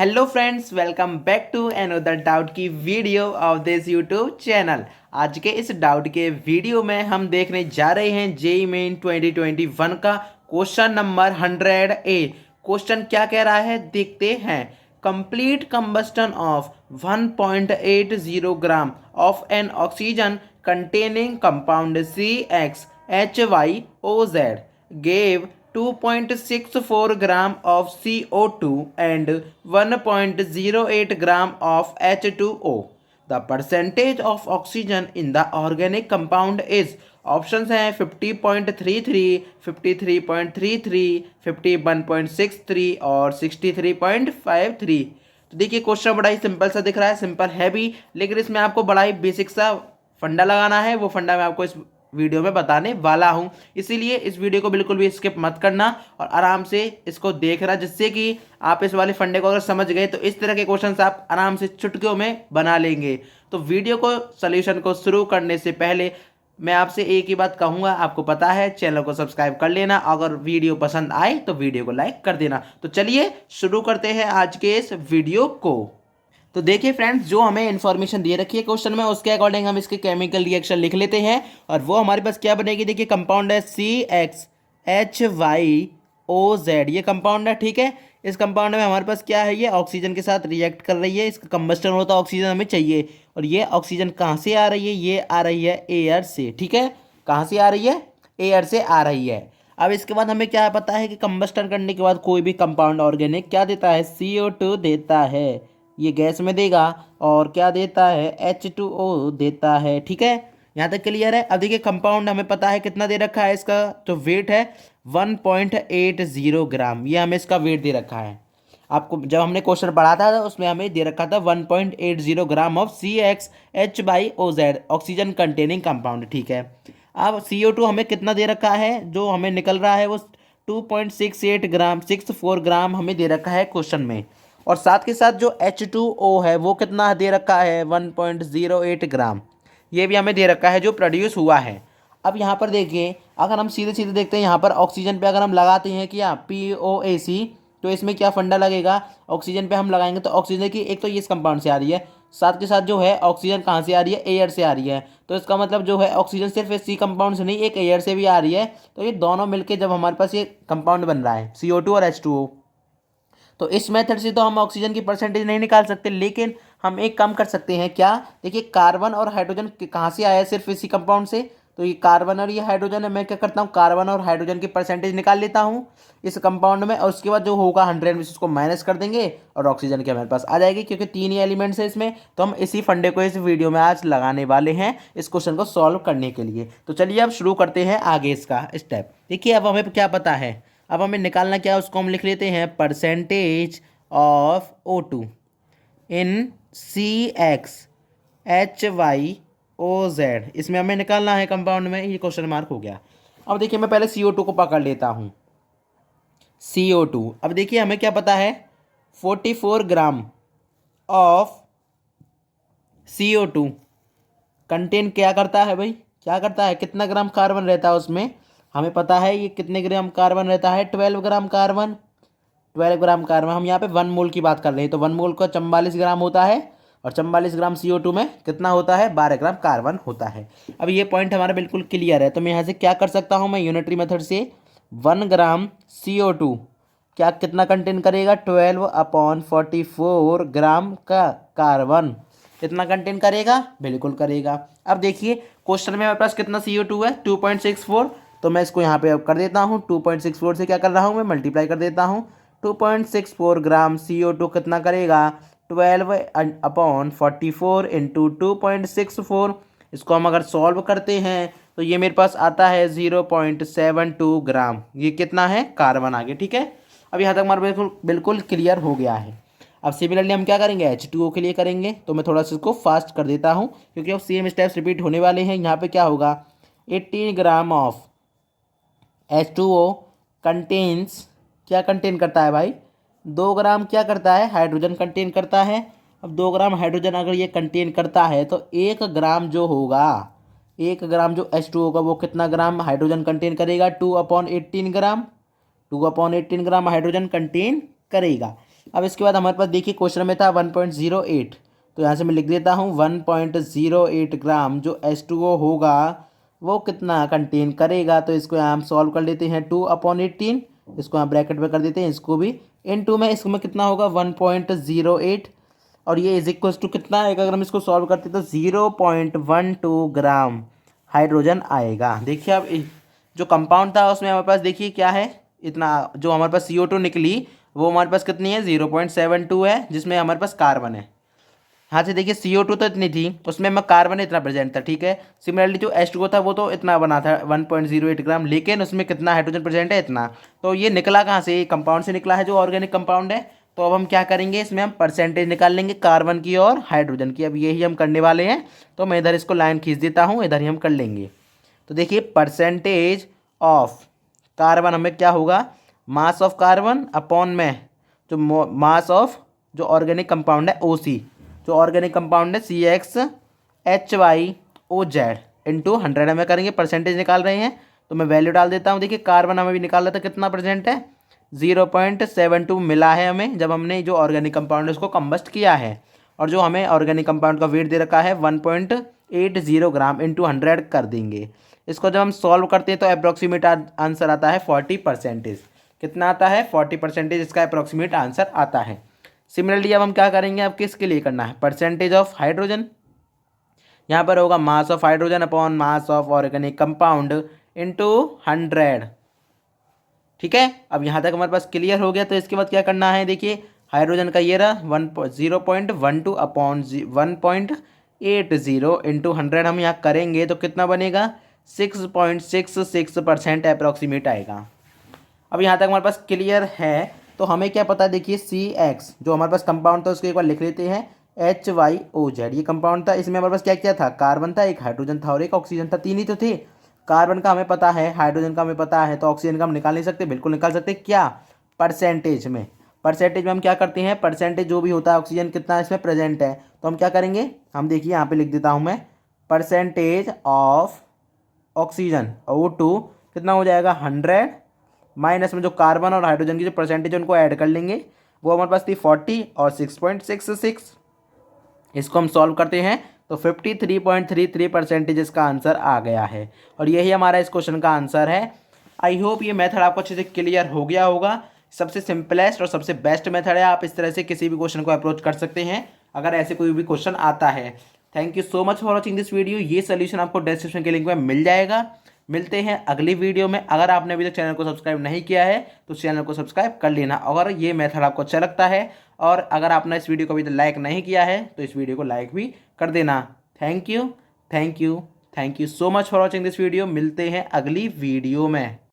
Hello friends, welcome back to another doubt की video of this YouTube channel. आज के इस डाउट के वीडियो में हम देखने जा रहे हैं जेईई मेन 2021 का क्वेश्चन नंबर 100A। क्वेश्चन क्या कह रहा है देखते हैं। Complete combustion of 1.80 gram of N oxygen containing compound CXHYOZ gave 2.64 gram of CO2 and 1.08 gram of H2O. The percentage of oxygen in the organic compound is options हैं 50.33, 53.33, 51.63 और 63.53। तो देखिए क्वेश्चन बड़ा ही सिंपल सा दिख रहा है, सिंपल है भी, लेकिन इसमें आपको बड़ा ही बेसिक सा फंडा लगाना है। वो फंडा मैं आपको इस वीडियो में बताने वाला हूं, इसीलिए इस वीडियो को बिल्कुल भी स्किप मत करना और आराम से इसको देखना, जिससे कि आप इस वाले फंडे को अगर समझ गए तो इस तरह के क्वेश्चंस आप आराम से चुटकियों में बना लेंगे। तो वीडियो को सॉल्यूशन को शुरू करने से पहले मैं आपसे एक ही बात कहूंगा, आपको पता है, चैनल को सब्सक्राइब कर लेना। अगर वीडियो पसंद आए तो वीडियो को लाइक कर देना। तो चलिए शुरू करते हैं आज के इस वीडियो को। तो देखिए फ्रेंड्स, जो हमें इन्फॉर्मेशन दे रखी है क्वेश्चन में, उसके अकॉर्डिंग हम इसके केमिकल रिएक्शन लिख लेते हैं और वो हमारे पास क्या बनेगी। देखिए कंपाउंड है CXHYOZ, ये कंपाउंड है, ठीक है। इस कंपाउंड में हमारे पास क्या है, ये ऑक्सीजन के साथ रिएक्ट कर रही है, इसका कंबस्टन होता है, ऑक्सीजन हमें चाहिए। और ये ऑक्सीजन कहाँ से आ रही है, ये आ रही है एयर से, ठीक है। कहाँ से आ रही है, एयर से आ रही है। अब इसके बाद हमें क्या पता है कि कंबस्टन करने के बाद कोई भी कंपाउंड ऑर्गेनिक क्या देता है, CO2 देता है, ये गैस में देगा। और क्या देता है, H2O देता है, ठीक है। यहाँ तक क्लियर है। अब देखिए कंपाउंड हमें पता है कितना दे रखा है, इसका जो वेट है 1.80 ग्राम, ये हमें इसका वेट दे रखा है। आपको जब हमने क्वेश्चन पढ़ा था उसमें हमें दे रखा था 1.80 gram of CXHYOZ oxygen containing compound, ठीक है। अब CO2 हमें कितना दे रखा है, जो हमें निकल रहा है वो 2.64 ग्राम हमें दे रखा है क्वेश्चन में। और साथ के साथ जो H2O है वो कितना दे रखा है, 1.08 ग्राम, ये भी हमें दे रखा है जो प्रोड्यूस हुआ है। अब यहाँ पर देखिए, अगर हम सीधे सीधे देखते हैं यहाँ पर ऑक्सीजन पे अगर हम लगाते हैं क्या, POAC, तो इसमें क्या फंडा लगेगा, ऑक्सीजन पे हम लगाएंगे तो ऑक्सीजन की एक तो ये इस कंपाउंड से आ रही है, साथ के साथ जो है ऑक्सीजन कहाँ से आ रही है, एयर से आ रही है। तो इसका मतलब जो है ऑक्सीजन सिर्फ इस C कंपाउंड से नहीं, एक एयर से भी आ रही है। तो ये दोनों मिलके जब हमारे पास ये कंपाउंड बन रहा है CO2 और H2O, तो इस मेथड से तो हम ऑक्सीजन की परसेंटेज नहीं निकाल सकते, लेकिन हम एक काम कर सकते हैं क्या, देखिए कार्बन और हाइड्रोजन कहाँ से आया है, सिर्फ इसी कंपाउंड से। तो ये कार्बन और ये हाइड्रोजन है, मैं क्या करता हूँ, कार्बन और हाइड्रोजन की परसेंटेज निकाल लेता हूँ इस कंपाउंड में, और उसके बाद जो होगा 100 में उसको माइनस कर देंगे और ऑक्सीजन की हमारे पास आ जाएगी, क्योंकि 3 ही एलिमेंट्स है इसमें। तो हम इसी फंडे को इस वीडियो में आज लगाने वाले हैं इस क्वेश्चन को सॉल्व करने के लिए। तो चलिए अब शुरू करते हैं आगे इसका स्टेप। देखिए अब हमें क्या पता है, अब हमें निकालना क्या है, उसको हम लिख लेते हैं percentage of O2 in CXHYOZ। इसमें हमें निकालना है कंपाउंड में, ये क्वेश्चन मार्क हो गया। अब देखिए मैं पहले CO2 को पकड़ लेता हूँ, CO2। अब देखिए हमें क्या पता है, 44 ग्राम ऑफ CO2 कंटेन क्या करता है भाई, क्या करता है, कितना ग्राम कार्बन रहता है उसमें, हमें पता है ये कितने ग्राम कार्बन रहता है, 12 ग्राम कार्बन। 12 ग्राम कार्बन, हम यहाँ पे 1 मोल की बात कर रहे हैं, तो 1 मोल का 44 ग्राम होता है, और 44 ग्राम CO2 में कितना होता है, 12 ग्राम कार्बन होता है। अब ये पॉइंट हमारा बिल्कुल क्लियर है, तो मैं यहाँ से क्या कर सकता हूँ, मैं यूनिटरी मेथड से 1 ग्राम CO2 क्या कितना कंटेन करेगा, 12/44 ग्राम का कार्बन, कितना कंटेन करेगा, बिल्कुल करेगा। अब देखिए क्वेश्चन में हमारे पास कितना CO2 है, 2.64, तो मैं इसको यहाँ पे अब कर देता हूँ, 2.64 से क्या कर रहा हूँ, मैं मल्टीप्लाई कर देता हूँ। 2.64 ग्राम CO2 कितना करेगा, 12/44 इंटू 2.64। इसको हम अगर सॉल्व करते हैं तो ये मेरे पास आता है 0.72 ग्राम, ये कितना है, कार्बन आ गया, ठीक है। अब यहाँ तक हमारा बिल्कुल बिल्कुल क्लियर हो गया है। अब सिमिलरली हम क्या करेंगे, H2O के लिए करेंगे, तो मैं थोड़ा सा इसको फास्ट कर देता हूँ क्योंकि अब सेम स्टेप्स रिपीट होने वाले हैं। यहाँ पे क्या होगा, 18 ग्राम ऑफ H2O कंटेन्स, क्या कंटेन करता है भाई, 2 ग्राम क्या करता है, हाइड्रोजन कंटेन करता है। अब 2 ग्राम हाइड्रोजन अगर ये कंटेन करता है तो 1 ग्राम जो होगा, 1 ग्राम जो H2O होगा वो कितना ग्राम हाइड्रोजन कंटेन करेगा, 2/18 ग्राम, 2/18 ग्राम हाइड्रोजन कंटेन करेगा। अब इसके बाद हमारे पास देखिए क्वेश्चन में था 1.08, तो यहाँ से मैं लिख देता हूँ 1.08 ग्राम जो H2O होगा वो कितना कंटेन करेगा। तो इसको यहाँ हम सॉल्व कर लेते हैं 2/18, इसको यहाँ ब्रैकेट में कर देते हैं, इसको भी इनटू में, इसमें कितना होगा 1.08 और ये इज इक्वल्स टू कितना आएगा। अगर हम इसको सॉल्व करते तो 0.12 ग्राम हाइड्रोजन आएगा। देखिए अब जो कंपाउंड था उसमें हमारे पास देखिए क्या है, इतना जो हमारे पास CO2 निकली वो हमारे पास कितनी है 0.72 है, जिसमें हमारे पास कार्बन है। हाँ से देखिए CO2 तो इतनी थी, उसमें मैं कार्बन इतना प्रेजेंट था, ठीक है। सिमिलरली जो H2O था वो तो इतना बना था 1.08 ग्राम, लेकिन उसमें कितना हाइड्रोजन प्रेजेंट है इतना। तो ये निकला कहाँ से, कंपाउंड से निकला है जो ऑर्गेनिक कंपाउंड है। तो अब हम क्या करेंगे, इसमें हम परसेंटेज निकाल लेंगे कार्बन की और हाइड्रोजन की। अब यही हम करने वाले हैं, तो मैं इधर इसको लाइन खींच देता हूँ, इधर ही हम कर लेंगे। तो देखिए परसेंटेज ऑफ कार्बन हमें क्या होगा, मास ऑफ कार्बन अपॉन में जो मास ऑफ जो ऑर्गेनिक कंपाउंड है OC, जो ऑर्गेनिक कंपाउंड है CXHYOZ इंटू 100 हमें करेंगे, परसेंटेज निकाल रहे हैं तो मैं वैल्यू डाल देता हूँ। देखिए कार्बन हमें भी निकाल रहा था कितना प्रेजेंट है 0.72 मिला है हमें जब हमने जो ऑर्गेनिक कंपाउंड है उसको कंबस्ट किया है। और जो हमें ऑर्गेनिक कंपाउंड का वेट दे रखा है 1.80 ग्राम इंटू 100 कर देंगे। इसको जब हम सॉल्व करते हैं तो अप्रोक्सीमेट आंसर आता है 40%। कितना आता है 40%, इसका अप्रोक्सीमेट आंसर आता है। सिमिलरली अब हम क्या करेंगे, अब किसके लिए करना है, परसेंटेज ऑफ हाइड्रोजन। यहाँ पर होगा mass of hydrogen upon mass of organic compound into 100। ठीक है, अब यहाँ तक हमारे पास क्लियर हो गया। तो इसके बाद क्या करना है, देखिए हाइड्रोजन का ये रहा 0.12 अपॉन 1.80 इंटू 100 हम यहाँ करेंगे तो कितना बनेगा 6.66% अप्रॉक्सीमेट आएगा। अब यहाँ तक हमारे पास क्लियर है। तो हमें क्या पता है, देखिए CX जो हमारे पास कंपाउंड था उसको एक बार लिख लेते हैं HYOZ, ये कंपाउंड था। इसमें हमारे पास क्या क्या था, कार्बन था, एक हाइड्रोजन था और एक ऑक्सीजन था, तीन ही तो थे। कार्बन का हमें पता है, हाइड्रोजन का हमें पता है, तो ऑक्सीजन का हम निकाल नहीं सकते, बिल्कुल निकाल सकते। क्या परसेंटेज में, परसेंटेज में हम क्या करते हैं, परसेंटेज जो भी होता है ऑक्सीजन कितना इसमें प्रेजेंट है, तो हम क्या करेंगे, हम देखिए यहाँ पे लिख देता हूँ मैं परसेंटेज ऑफ ऑक्सीजन O2 कितना हो जाएगा 100 माइनस में जो कार्बन और हाइड्रोजन की जो परसेंटेज उनको ऐड कर लेंगे, वो हमारे पास थी 40 और 6.66। इसको हम सॉल्व करते हैं तो 53.33% इसका आंसर आ गया है। और यही हमारा इस क्वेश्चन का आंसर है। आई होप ये मेथड आपको अच्छे से क्लियर हो गया होगा। सबसे सिंपलेस्ट और सबसे बेस्ट मेथड है, आप इस तरह से किसी भी क्वेश्चन को अप्रोच कर सकते हैं अगर ऐसे कोई भी क्वेश्चन आता है। Thank you so much for watching this video. ये सोल्यूशन आपको डिस्क्रिप्शन के लिंक में मिल जाएगा। मिलते हैं अगली वीडियो में। अगर आपने अभी तक चैनल को सब्सक्राइब नहीं किया है तो चैनल को सब्सक्राइब कर लेना। अगर ये मेथड आपको अच्छा लगता है और अगर आपने इस वीडियो को अभी तक लाइक नहीं किया है तो इस वीडियो को लाइक भी कर देना। Thank you, thank you, thank you so much for watching this video. मिलते हैं अगली वीडियो में।